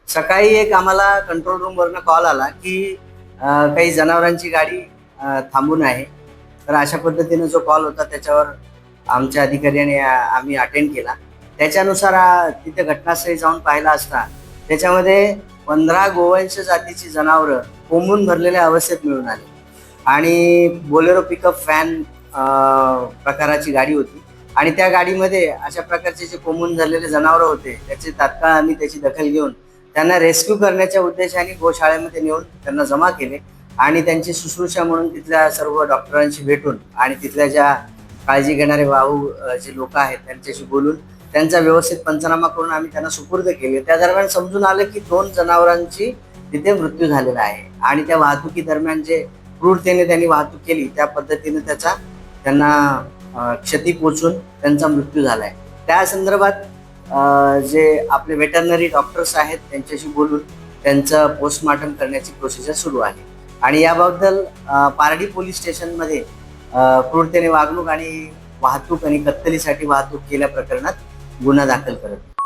सकाळी एक आम्हाला कंट्रोल रूमवरनं कॉल आला की काही जनावरांची गाडी थांबून आहे. तर अशा पद्धतीने जो कॉल होता त्याच्यावर आमच्या अधिकाऱ्याने आम्ही अटेंड केला. त्याच्यानुसार तिथे घटनास्थळी जाऊन पाहिला असता त्याच्यामध्ये 15 गोवंश जातीची जनावरं कोंबून भरलेल्या अवस्थेत मिळून आली आणि बोलेरो पिकअप फॅन प्रकाराची गाडी होती आणि त्या गाडीमध्ये अशा प्रकारचे जे कोंबून झालेले जनावरं होते त्याचे तात्काळ आम्ही त्याची दखल घेऊन त्यांना रेस्क्यू करण्याच्या उद्देशाने गोशाळेमध्ये नेऊन त्यांना जमा केले आणि त्यांची शुश्रूषा म्हणून तिथल्या सर्व डॉक्टरांशी भेटून आणि तिथल्या ज्या काळजी घेणारे जे लोक आहेत त्यांच्याशी बोलून त्यांचा व्यवस्थित पंचनामा करून आम्ही त्यांना सुपूर्द केले. त्या दरम्यान समजून आलं की 2 जनावरांची तिथे मृत्यू झालेला आहे आणि त्या वाहतुकी दरम्यान जे क्रूरतेने त्यांनी वाहतूक केली त्या पद्धतीने त्यांना क्षती पोचून त्यांचा मृत्यू झालाय. त्या संदर्भात जे आपले वेटरनरी डॉक्टर्स आहेत त्यांच्याशी बोलून त्यांचं पोस्टमॉर्टम करण्याची प्रोसिजर सुरू आहे आणि याबद्दल पारडी पोलीस स्टेशनमध्ये क्रूरतेने वागणूक आणि वाहतूक आणि कत्तलीसाठी वाहतूक केल्या प्रकरणात गुन्हा दाखल करत